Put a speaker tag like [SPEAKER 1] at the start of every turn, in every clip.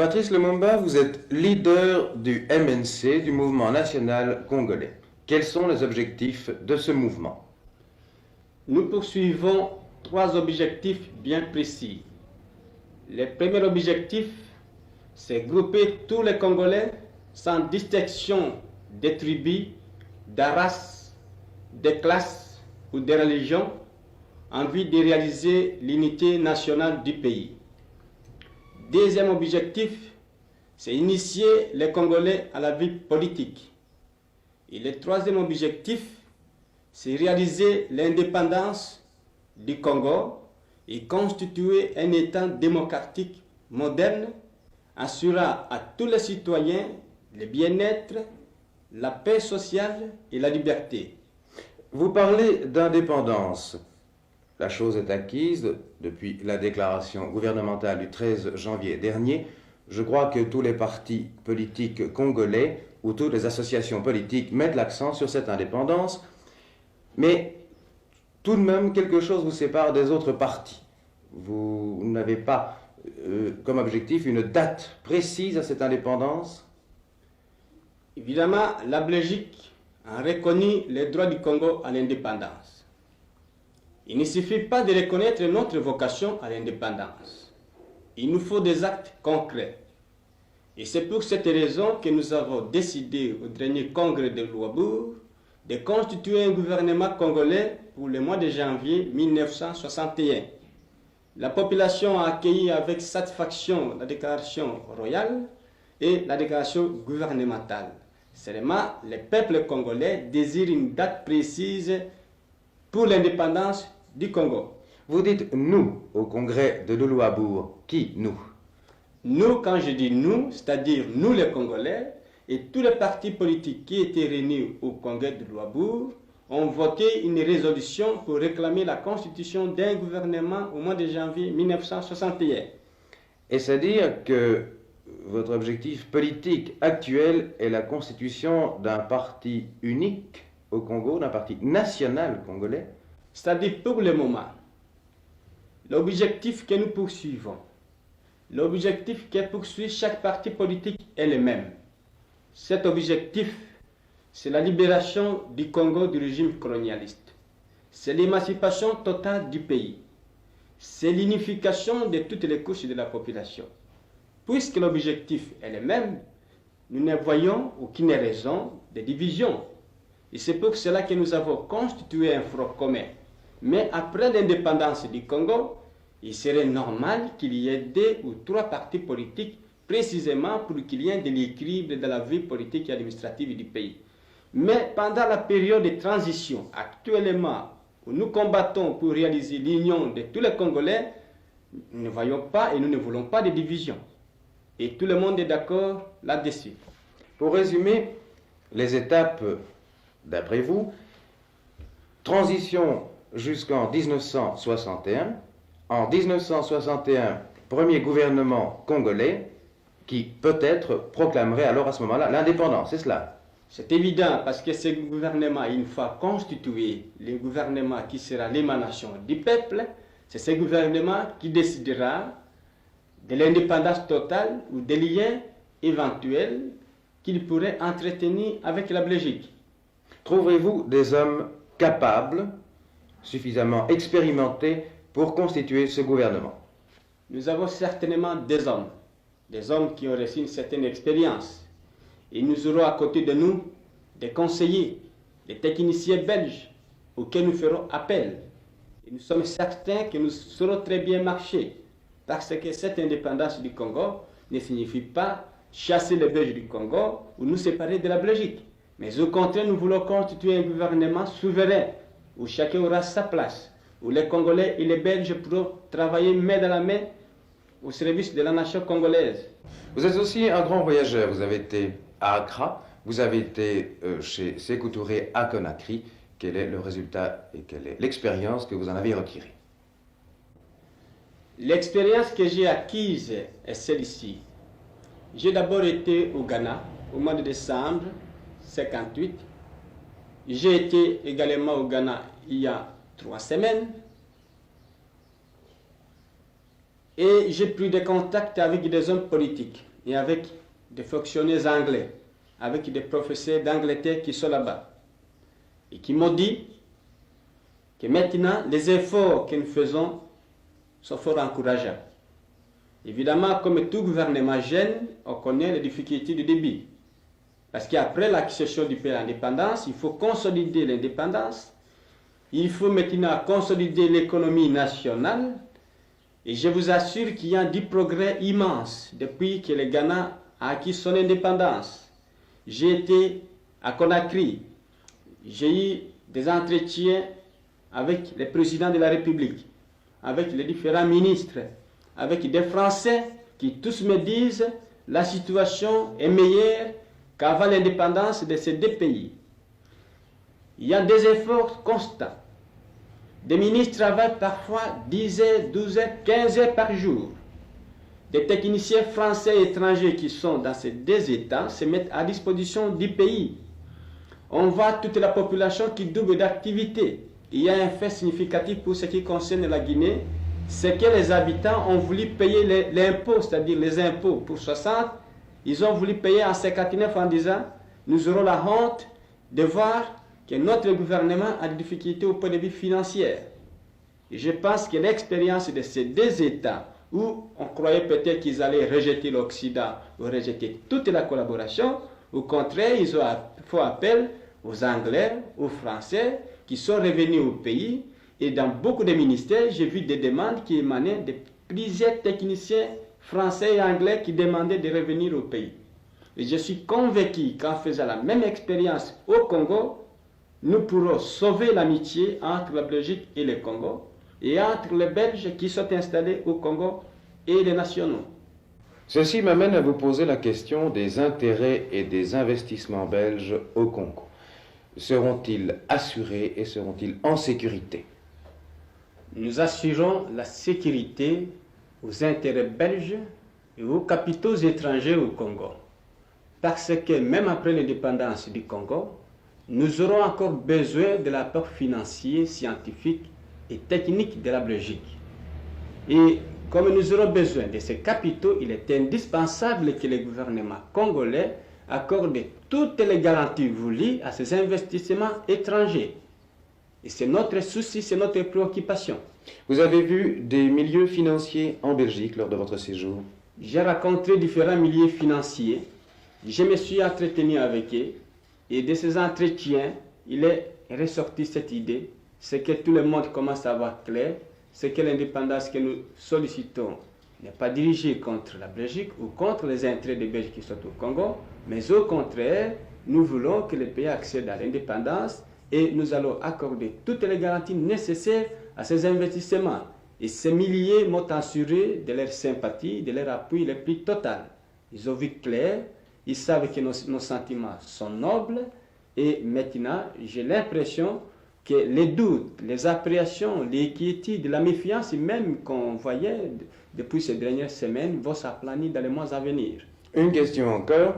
[SPEAKER 1] Patrice Lumumba, vous êtes leader du MNC, du mouvement national congolais. Quels sont les objectifs de ce mouvement?
[SPEAKER 2] Nous poursuivons 3 objectifs bien précis. Le premier objectif, c'est grouper tous les Congolais sans distinction des tribus, de race, de classes ou de religions en vue de réaliser l'unité nationale du pays. Deuxième objectif, c'est initier les Congolais à la vie politique. Et le troisième objectif, c'est réaliser l'indépendance du Congo et constituer un État démocratique moderne, assurant à tous les citoyens le bien-être, la paix sociale et la liberté.
[SPEAKER 1] Vous parlez d'indépendance. La chose est acquise depuis la déclaration gouvernementale du 13 janvier dernier. Je crois que tous les partis politiques congolais ou toutes les associations politiques mettent l'accent sur cette indépendance. Mais tout de même, quelque chose vous sépare des autres partis. Vous n'avez pas comme objectif une date précise à cette indépendance?
[SPEAKER 2] Évidemment, la Belgique a reconnu les droits du Congo à l'indépendance. Il ne suffit pas de reconnaître notre vocation à l'indépendance. Il nous faut des actes concrets. Et c'est pour cette raison que nous avons décidé au dernier congrès de Louabourg de constituer un gouvernement congolais pour le mois de janvier 1961. La population a accueilli avec satisfaction la déclaration royale et la déclaration gouvernementale. Seulement, le peuple congolais désire une date précise pour l'indépendance du Congo.
[SPEAKER 1] Vous dites « nous » au congrès de Louabourg. Qui, nous?
[SPEAKER 2] Nous, quand je dis « nous », c'est-à-dire nous les Congolais, et tous les partis politiques qui étaient réunis au congrès de Louabourg ont voté une résolution pour réclamer la constitution d'un gouvernement au mois de janvier 1961.
[SPEAKER 1] Et c'est-à-dire que votre objectif politique actuel est la constitution d'un parti unique au Congo, d'un parti national congolais?
[SPEAKER 2] C'est-à-dire pour le moment, l'objectif que nous poursuivons, l'objectif que poursuit chaque parti politique est le même. Cet objectif, c'est la libération du Congo du régime colonialiste. C'est l'émancipation totale du pays. C'est l'unification de toutes les couches de la population. Puisque l'objectif est le même, nous ne voyons aucune raison de division. Et c'est pour cela que nous avons constitué un front commun. Mais après l'indépendance du Congo, il serait normal qu'il y ait 2 ou 3 partis politiques précisément pour qu'il y ait de l'équilibre dans la vie politique et administrative du pays. Mais pendant la période de transition, actuellement, où nous combattons pour réaliser l'union de tous les Congolais, nous ne voyons pas et nous ne voulons pas de division. Et tout le monde est d'accord là-dessus.
[SPEAKER 1] Pour résumer les étapes, d'après vous, transition jusqu'en 1961. En 1961, premier gouvernement congolais qui peut-être proclamerait alors à ce moment-là l'indépendance, c'est cela?
[SPEAKER 2] C'est évident parce que ce gouvernement, une fois constitué, le gouvernement qui sera l'émanation du peuple, c'est ce gouvernement qui décidera de l'indépendance totale ou des liens éventuels qu'il pourrait entretenir avec la Belgique.
[SPEAKER 1] Trouverez-vous des hommes capables, suffisamment expérimentés pour constituer ce gouvernement?
[SPEAKER 2] Nous avons certainement des hommes qui ont reçu une certaine expérience. Et nous aurons à côté de nous des conseillers, des techniciens belges auxquels nous ferons appel. Et nous sommes certains que nous saurons très bien marcher. Parce que cette indépendance du Congo ne signifie pas chasser les Belges du Congo ou nous séparer de la Belgique. Mais au contraire, nous voulons constituer un gouvernement souverain où chacun aura sa place, où les Congolais et les Belges pourront travailler main dans la main au service de la nation congolaise.
[SPEAKER 1] Vous êtes aussi un grand voyageur. Vous avez été à Accra, vous avez été chez Sékou Touré à Conakry. Quel est le résultat et quelle est l'expérience que vous en avez retirée?
[SPEAKER 2] L'expérience que j'ai acquise est celle-ci. J'ai d'abord été au Ghana au mois de décembre 1958. J'ai été également au Ghana il y a 3 semaines. Et j'ai pris des contacts avec des hommes politiques et avec des fonctionnaires anglais, avec des professeurs d'Angleterre qui sont là-bas et qui m'ont dit que maintenant les efforts que nous faisons sont fort encourageants. Évidemment, comme tout gouvernement jeune, on connaît les difficultés du début. Parce qu'après l'accession du pays à l'indépendance, il faut consolider l'indépendance, il faut maintenant consolider l'économie nationale. Et je vous assure qu'il y a du progrès immense depuis que le Ghana a acquis son indépendance. J'ai été à Conakry, j'ai eu des entretiens avec les présidents de la République, avec les différents ministres, avec des Français qui tous me disent que la situation est meilleure qu'avant l'indépendance de ces deux pays. Il y a des efforts constants. Des ministres travaillent parfois 10 heures, 12 heures, 15 heures par jour. Des techniciens français et étrangers qui sont dans ces deux États se mettent à disposition du pays. On voit toute la population qui double d'activité. Il y a un fait significatif pour ce qui concerne la Guinée, c'est que les habitants ont voulu payer l'impôt, c'est-à-dire les impôts pour 60. Ils ont voulu payer en 59 en disant « Nous aurons la honte de voir que notre gouvernement a des difficultés au point de vue financier. » Et je pense que l'expérience de ces deux États, où on croyait peut-être qu'ils allaient rejeter l'Occident ou rejeter toute la collaboration, au contraire, ils ont fait appel aux Anglais, aux Français, qui sont revenus au pays. Et dans beaucoup de ministères, j'ai vu des demandes qui émanaient de plusieurs techniciens français et anglais qui demandaient de revenir au pays. Et je suis convaincu qu'en faisant la même expérience au Congo, nous pourrons sauver l'amitié entre la Belgique et le Congo, et entre les Belges qui sont installés au Congo et les nationaux.
[SPEAKER 1] Ceci m'amène à vous poser la question des intérêts et des investissements belges au Congo. Seront-ils assurés et seront-ils en sécurité?
[SPEAKER 2] Nous assurons la sécurité aux intérêts belges et aux capitaux étrangers au Congo. Parce que même après l'indépendance du Congo, nous aurons encore besoin de l'apport financier, scientifique et technique de la Belgique. Et comme nous aurons besoin de ces capitaux, il est indispensable que le gouvernement congolais accorde toutes les garanties voulues à ces investissements étrangers. Et c'est notre souci, c'est notre préoccupation.
[SPEAKER 1] Vous avez vu des milieux financiers en Belgique lors de votre séjour?
[SPEAKER 2] J'ai rencontré différents milieux financiers. Je me suis entretenu avec eux. Et de ces entretiens, il est ressorti cette idée, c'est que tout le monde commence à voir clair, c'est que l'indépendance que nous sollicitons n'est pas dirigée contre la Belgique ou contre les intérêts des Belges qui sont au Congo, mais au contraire, nous voulons que le pays accède à l'indépendance et nous allons accorder toutes les garanties nécessaires à ces investissements. Et ces milliers m'ont assuré de leur sympathie, de leur appui le plus total. Ils ont vu clair, ils savent que nos sentiments sont nobles et maintenant j'ai l'impression que les doutes, les appréhensions, les quiétudes, la méfiance même qu'on voyait depuis ces dernières semaines vont s'aplanir dans les mois à venir.
[SPEAKER 1] Une question encore.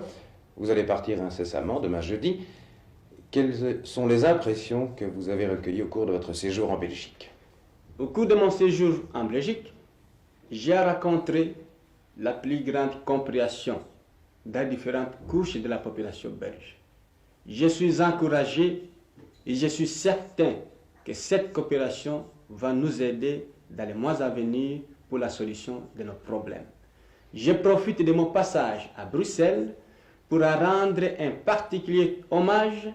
[SPEAKER 1] Vous allez partir incessamment demain jeudi. Quelles sont les impressions que vous avez recueillies au cours de votre séjour en Belgique?
[SPEAKER 2] Au cours de mon séjour en Belgique, j'ai rencontré la plus grande compréhension dans différentes couches de la population belge. Je suis encouragé et je suis certain que cette coopération va nous aider dans les mois à venir pour la solution de nos problèmes. Je profite de mon passage à Bruxelles pour rendre un particulier hommage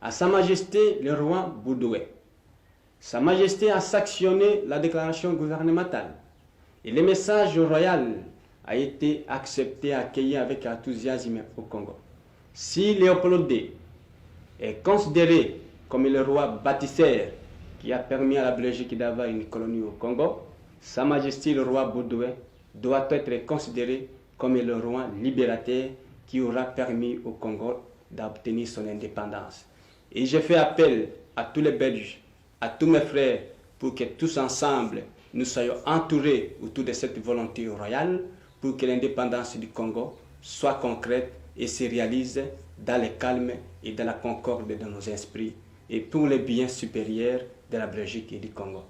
[SPEAKER 2] à Sa Majesté le roi Boudoué. Sa Majesté a sanctionné la déclaration gouvernementale et le message royal a été accepté, accueilli avec enthousiasme au Congo. Si Léopold II est considéré comme le roi bâtisseur qui a permis à la Belgique d'avoir une colonie au Congo, Sa Majesté le roi Boudoué doit être considéré comme le roi libérateur qui aura permis au Congo d'obtenir son indépendance. Et je fais appel à tous les Belges, à tous mes frères, pour que tous ensemble, nous soyons entourés autour de cette volonté royale pour que l'indépendance du Congo soit concrète et se réalise dans le calme et dans la concorde de nos esprits et pour le bien supérieur de la Belgique et du Congo.